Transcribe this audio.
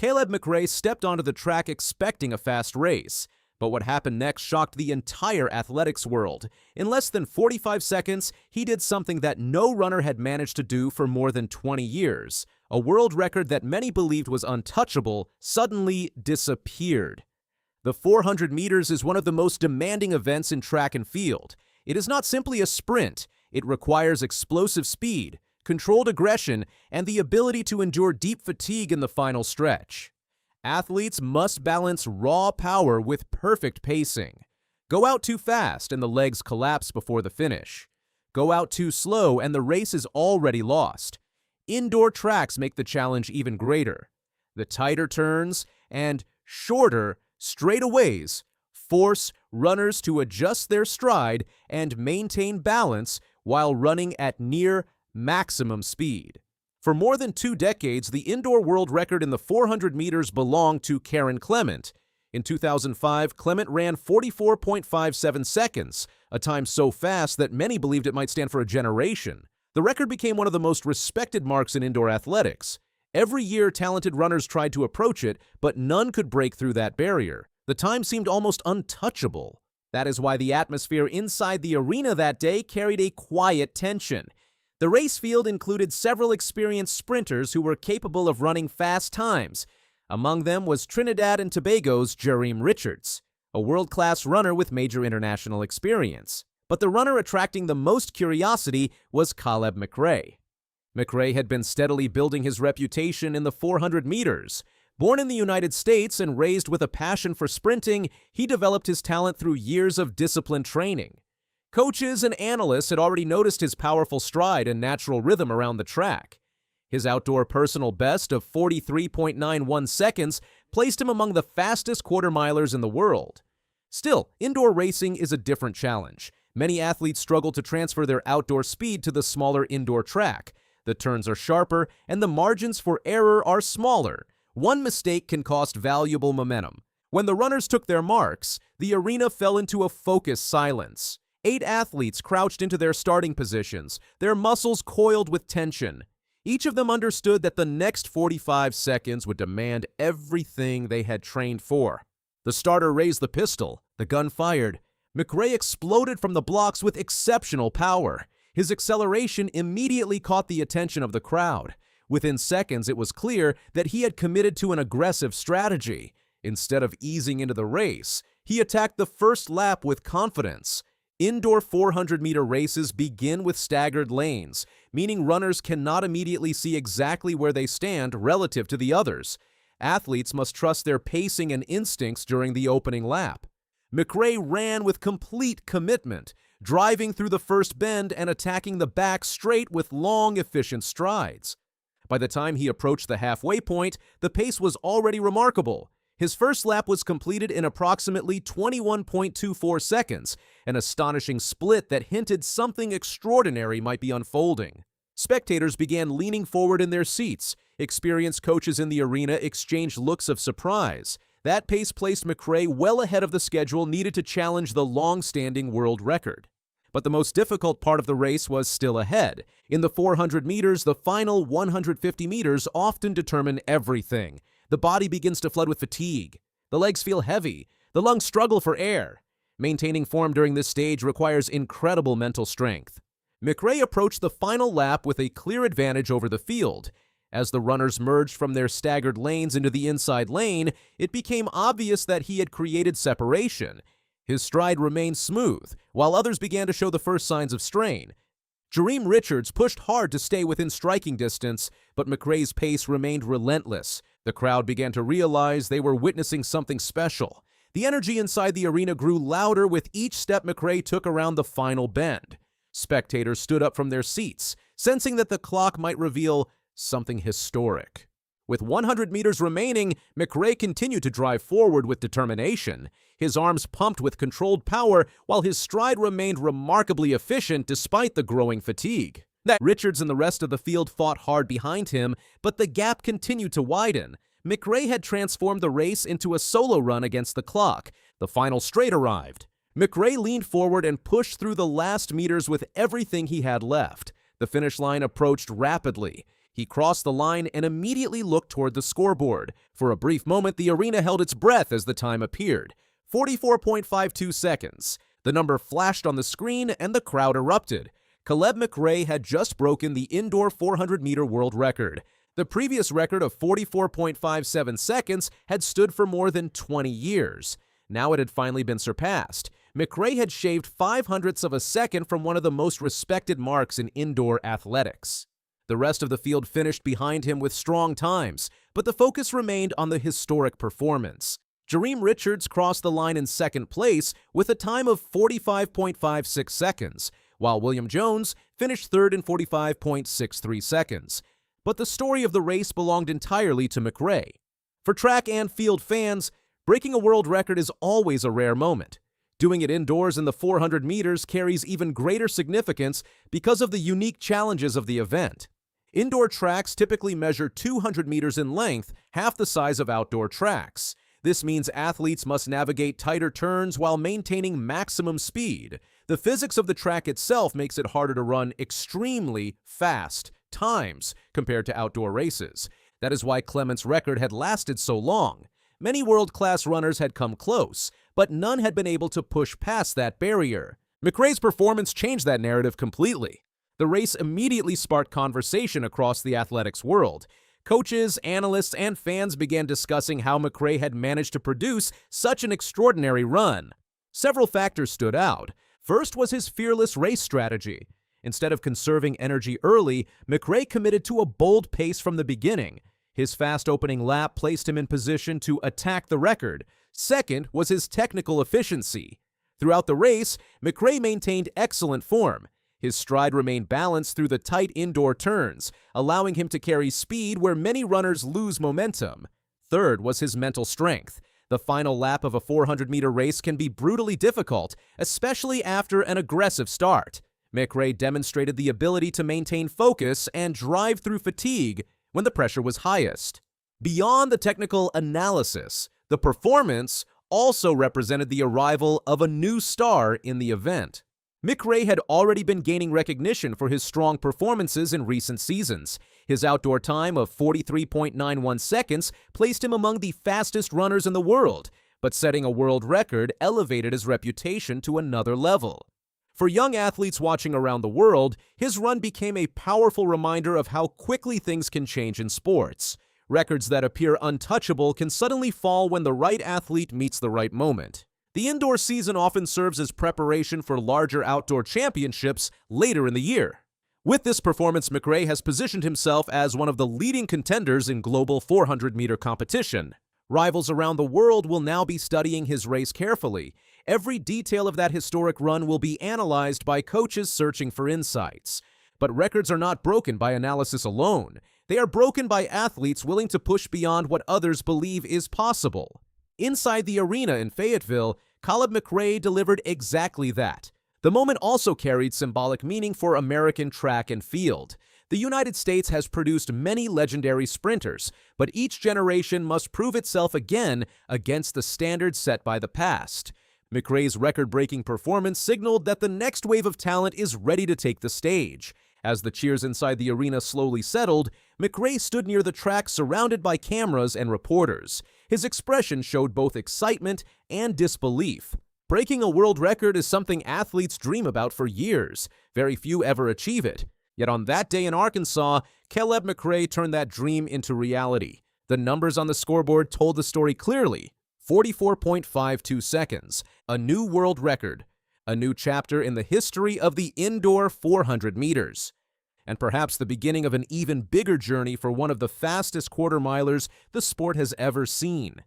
Khaleb McRae stepped onto the track expecting a fast race. But what happened next shocked the entire athletics world. In less than 45 seconds, he did something that no runner had managed to do for more than 20 years. A world record that many believed was untouchable suddenly disappeared. The 400 meters is one of the most demanding events in track and field. It is not simply a sprint. It requires explosive speed, controlled aggression, and the ability to endure deep fatigue in the final stretch. Athletes must balance raw power with perfect pacing. Go out too fast and the legs collapse before the finish. Go out too slow and the race is already lost. Indoor tracks make the challenge even greater. The tighter turns and shorter straightaways force runners to adjust their stride and maintain balance while running at near maximum speed. For more than 2 decades, the indoor world record in the 400 meters belonged to Kerron Clement. In 2005, Clement ran 44.57 seconds, a time so fast that many believed it might stand for a generation. The record became one of the most respected marks in indoor athletics. Every year, talented runners tried to approach it, but none could break through that barrier. The time seemed almost untouchable. That is why the atmosphere inside the arena that day carried a quiet tension. The race field included several experienced sprinters who were capable of running fast times. Among them was Trinidad and Tobago's Jereem Richards, a world-class runner with major international experience. But the runner attracting the most curiosity was Khaleb McRae. McRae had been steadily building his reputation in the 400 meters. Born in the United States and raised with a passion for sprinting, he developed his talent through years of disciplined training. Coaches and analysts had already noticed his powerful stride and natural rhythm around the track. His outdoor personal best of 43.91 seconds placed him among the fastest quarter-milers in the world. Still, indoor racing is a different challenge. Many athletes struggle to transfer their outdoor speed to the smaller indoor track. The turns are sharper, and the margins for error are smaller. One mistake can cost valuable momentum. When the runners took their marks, the arena fell into a focused silence. 8 athletes crouched into their starting positions, their muscles coiled with tension. Each of them understood that the next 45 seconds would demand everything they had trained for. The starter raised the pistol. The gun fired. McRae exploded from the blocks with exceptional power. His acceleration immediately caught the attention of the crowd. Within seconds, it was clear that he had committed to an aggressive strategy. Instead of easing into the race, he attacked the first lap with confidence. Indoor 400-meter races begin with staggered lanes, meaning runners cannot immediately see exactly where they stand relative to the others. Athletes must trust their pacing and instincts during the opening lap. McRae ran with complete commitment, driving through the first bend and attacking the back straight with long, efficient strides. By the time he approached the halfway point, the pace was already remarkable. His first lap was completed in approximately 21.24 seconds, an astonishing split that hinted something extraordinary might be unfolding. Spectators began leaning forward in their seats. Experienced coaches in the arena exchanged looks of surprise. That pace placed McRae well ahead of the schedule needed to challenge the long-standing world record. But the most difficult part of the race was still ahead. In the 400 meters, the final 150 meters often determine everything. The body begins to flood with fatigue. The legs feel heavy. The lungs struggle for air. Maintaining form during this stage requires incredible mental strength. McRae approached the final lap with a clear advantage over the field. As the runners merged from their staggered lanes into the inside lane, it became obvious that he had created separation. His stride remained smooth, while others began to show the first signs of strain. Jereem Richards pushed hard to stay within striking distance, but McRae's pace remained relentless. The crowd began to realize they were witnessing something special. The energy inside the arena grew louder with each step McRae took around the final bend. Spectators stood up from their seats, sensing that the clock might reveal something historic. With 100 meters remaining, McRae continued to drive forward with determination. His arms pumped with controlled power, while his stride remained remarkably efficient despite the growing fatigue. Richards and the rest of the field fought hard behind him, but the gap continued to widen. McRae had transformed the race into a solo run against the clock. The final straight arrived. McRae leaned forward and pushed through the last meters with everything he had left. The finish line approached rapidly. He crossed the line and immediately looked toward the scoreboard. For a brief moment, the arena held its breath as the time appeared. 44.52 seconds. The number flashed on the screen and the crowd erupted. Khaleb McRae had just broken the indoor 400-meter world record. The previous record of 44.57 seconds had stood for more than 20 years. Now it had finally been surpassed. McRae had shaved 0.05 of a second from one of the most respected marks in indoor athletics. The rest of the field finished behind him with strong times, but the focus remained on the historic performance. Jereem Richards crossed the line in second place with a time of 45.56 seconds, while William Jones finished third in 45.63 seconds. But the story of the race belonged entirely to McRae. For track and field fans, breaking a world record is always a rare moment. Doing it indoors in the 400 meters carries even greater significance because of the unique challenges of the event. Indoor tracks typically measure 200 meters in length, half the size of outdoor tracks. This means athletes must navigate tighter turns while maintaining maximum speed. The physics of the track itself makes it harder to run extremely fast times compared to outdoor races. That is why Clement's record had lasted so long. Many world-class runners had come close, but none had been able to push past that barrier. McRae's performance changed that narrative completely. The race immediately sparked conversation across the athletics world. Coaches, analysts, and fans began discussing how McRae had managed to produce such an extraordinary run. Several factors stood out. First was his fearless race strategy. Instead of conserving energy early, McRae committed to a bold pace from the beginning. His fast opening lap placed him in position to attack the record. Second was his technical efficiency. Throughout the race, McRae maintained excellent form. His stride remained balanced through the tight indoor turns, allowing him to carry speed where many runners lose momentum. Third was his mental strength. The final lap of a 400-meter race can be brutally difficult, especially after an aggressive start. McRae demonstrated the ability to maintain focus and drive through fatigue when the pressure was highest. Beyond the technical analysis, the performance also represented the arrival of a new star in the event. McRae had already been gaining recognition for his strong performances in recent seasons. His outdoor time of 43.91 seconds placed him among the fastest runners in the world, but setting a world record elevated his reputation to another level. For young athletes watching around the world, his run became a powerful reminder of how quickly things can change in sports. Records that appear untouchable can suddenly fall when the right athlete meets the right moment. The indoor season often serves as preparation for larger outdoor championships later in the year. With this performance, McRae has positioned himself as one of the leading contenders in global 400-meter competition. Rivals around the world will now be studying his race carefully. Every detail of that historic run will be analyzed by coaches searching for insights. But records are not broken by analysis alone. They are broken by athletes willing to push beyond what others believe is possible. Inside the arena in Fayetteville, Khaleb McRae delivered exactly that. The moment also carried symbolic meaning for American track and field. The United States has produced many legendary sprinters, but each generation must prove itself again against the standards set by the past. McRae's record-breaking performance signaled that the next wave of talent is ready to take the stage. As the cheers inside the arena slowly settled, McRae stood near the track surrounded by cameras and reporters. His expression showed both excitement and disbelief. Breaking a world record is something athletes dream about for years. Very few ever achieve it. Yet on that day in Arkansas, Khaleb McRae turned that dream into reality. The numbers on the scoreboard told the story clearly. 44.52 seconds, a new world record, a new chapter in the history of the indoor 400 meters, and perhaps the beginning of an even bigger journey for one of the fastest quarter-milers the sport has ever seen.